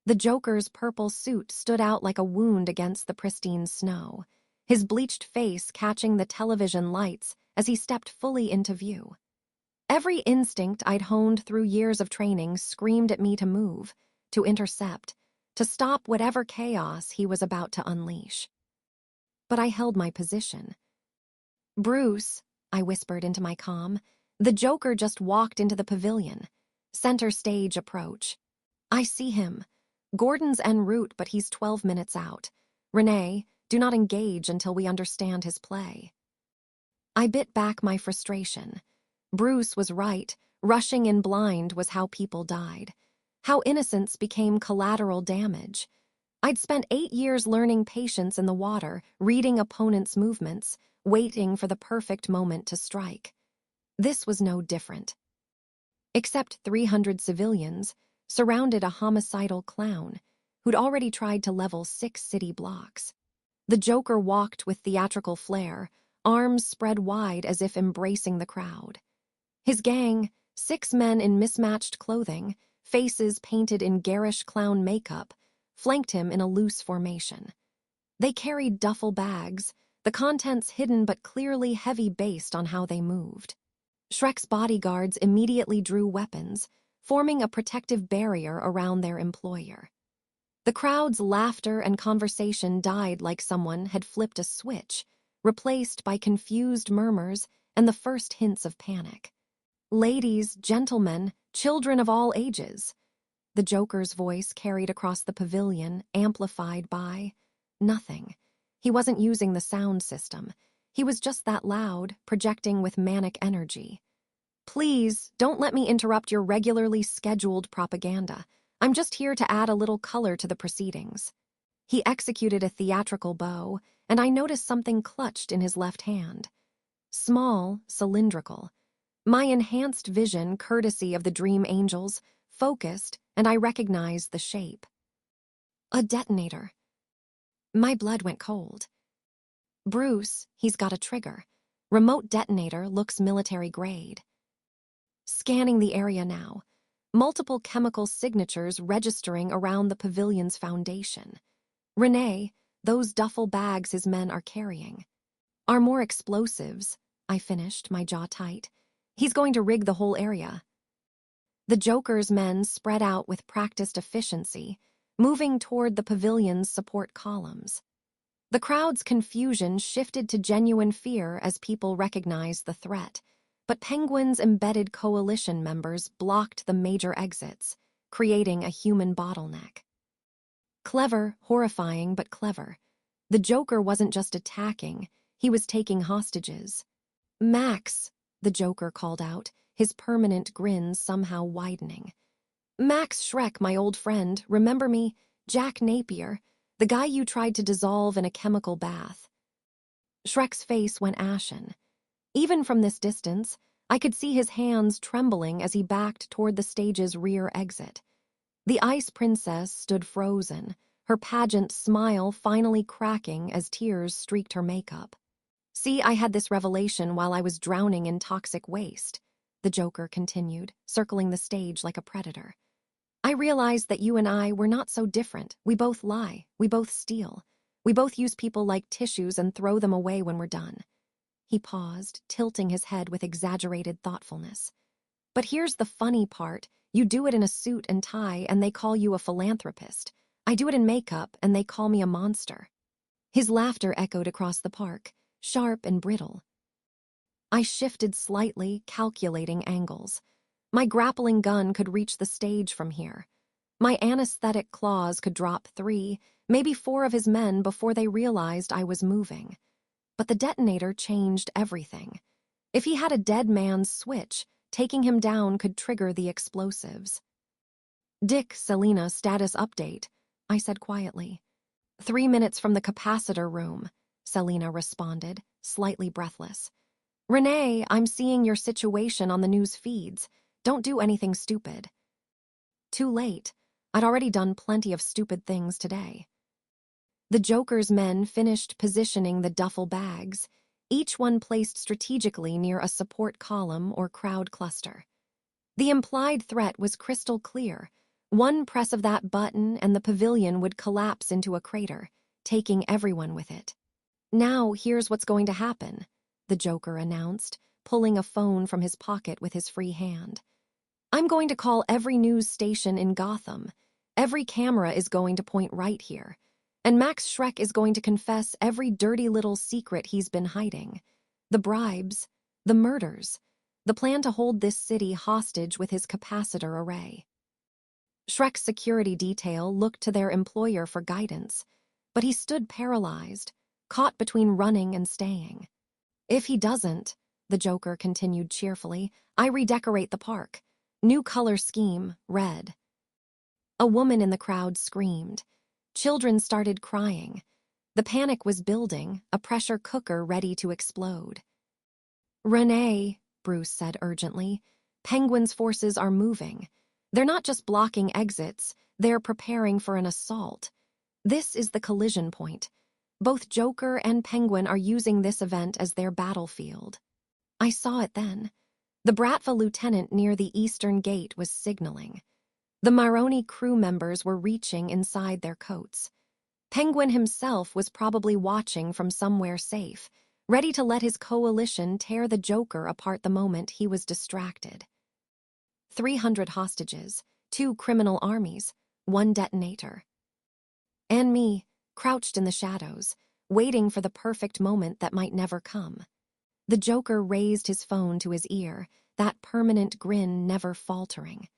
The Joker's purple suit stood out like a wound against the pristine snow, his bleached face catching the television lights as he stepped fully into view. Every instinct I'd honed through years of training screamed at me to move, to intercept, to stop whatever chaos he was about to unleash. But I held my position. "Bruce," I whispered into my comm, "the Joker just walked into the pavilion. Center stage approach. I see him. Gordon's en route, but he's 12 minutes out. Renee, do not engage until we understand his play." I bit back my frustration. Bruce was right. Rushing in blind was how people died. How innocence became collateral damage. I'd spent 8 years learning patience in the water, reading opponents' movements, waiting for the perfect moment to strike. This was no different. Except 300 civilians surrounded a homicidal clown who'd already tried to level 6 city blocks. The Joker walked with theatrical flair, arms spread wide as if embracing the crowd. His gang, 6 men in mismatched clothing, faces painted in garish clown makeup, flanked him in a loose formation. They carried duffel bags, the contents hidden but clearly heavy based on how they moved. Shrek's bodyguards immediately drew weapons, forming a protective barrier around their employer. The crowd's laughter and conversation died like someone had flipped a switch, replaced by confused murmurs and the first hints of panic. "Ladies, gentlemen, children of all ages," the Joker's voice carried across the pavilion, amplified by nothing. He wasn't using the sound system. He was just that loud, projecting with manic energy. "Please, don't let me interrupt your regularly scheduled propaganda. I'm just here to add a little color to the proceedings." He executed a theatrical bow, and I noticed something clutched in his left hand. Small, cylindrical. My enhanced vision, courtesy of the Dream Angels, focused, and I recognized the shape. A detonator. My blood went cold. "Bruce, he's got a trigger. Remote detonator, looks military grade." Scanning the area now. Multiple chemical signatures registering around the pavilion's foundation. "Renee, those duffel bags his men are carrying are more explosives," I finished, my jaw tight. "He's going to rig the whole area." The Joker's men spread out with practiced efficiency, moving toward the pavilion's support columns. The crowd's confusion shifted to genuine fear as people recognized the threat, but Penguin's embedded coalition members blocked the major exits, creating a human bottleneck. Clever, horrifying, but clever. The Joker wasn't just attacking, he was taking hostages. "Max," the Joker called out, his permanent grin somehow widening. "Max Shrek, my old friend, remember me? Jack Napier, the guy you tried to dissolve in a chemical bath." Shrek's face went ashen. Even from this distance, I could see his hands trembling as he backed toward the stage's rear exit. The Ice Princess stood frozen, her pageant smile finally cracking as tears streaked her makeup. "See, I had this revelation while I was drowning in toxic waste," the Joker continued, circling the stage like a predator. "I realized that you and I were not so different. We both lie. We both steal. We both use people like tissues and throw them away when we're done." He paused, tilting his head with exaggerated thoughtfulness. "But here's the funny part. You do it in a suit and tie, and they call you a philanthropist. I do it in makeup, and they call me a monster." His laughter echoed across the park, sharp and brittle. I shifted slightly, calculating angles. My grappling gun could reach the stage from here. My anesthetic claws could drop 3, maybe 4 of his men before they realized I was moving. But the detonator changed everything. If he had a dead man's switch, taking him down could trigger the explosives. "Dick, Selena, status update," I said quietly. 3 minutes from the capacitor room," Selena responded, slightly breathless. "Renee, I'm seeing your situation on the news feeds. Don't do anything stupid." Too late. I'd already done plenty of stupid things today. The Joker's men finished positioning the duffel bags, each one placed strategically near a support column or crowd cluster. The implied threat was crystal clear. One press of that button and the pavilion would collapse into a crater, taking everyone with it. "Now here's what's going to happen," the Joker announced, pulling a phone from his pocket with his free hand. "I'm going to call every news station in Gotham. Every camera is going to point right here. And Max Schreck is going to confess every dirty little secret he's been hiding. The bribes, the murders, the plan to hold this city hostage with his capacitor array." Schreck's security detail looked to their employer for guidance, but he stood paralyzed, caught between running and staying. "If he doesn't," the Joker continued cheerfully, "I redecorate the park. New color scheme, red." A woman in the crowd screamed. Children started crying. The panic was building, a pressure cooker ready to explode. "Renee," Bruce said urgently, "Penguin's forces are moving. They're not just blocking exits, they're preparing for an assault. This is the collision point. Both Joker and Penguin are using this event as their battlefield." I saw it then. The Bratva lieutenant near the eastern gate was signaling. The Maroni crew members were reaching inside their coats. Penguin himself was probably watching from somewhere safe, ready to let his coalition tear the Joker apart the moment he was distracted. 300 hostages, 2 criminal armies, 1 detonator. And me, crouched in the shadows, waiting for the perfect moment that might never come. The Joker raised his phone to his ear, that permanent grin never faltering.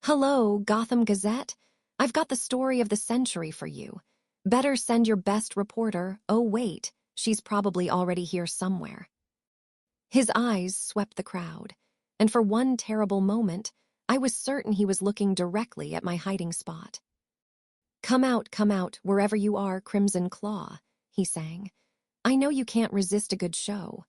"Hello, Gotham Gazette? I've got the story of the century for you. Better send your best reporter. Oh, wait, she's probably already here somewhere." His eyes swept the crowd, and for one terrible moment, I was certain he was looking directly at my hiding spot. come out, wherever you are, Crimson Claw," he sang. "I know you can't resist a good show.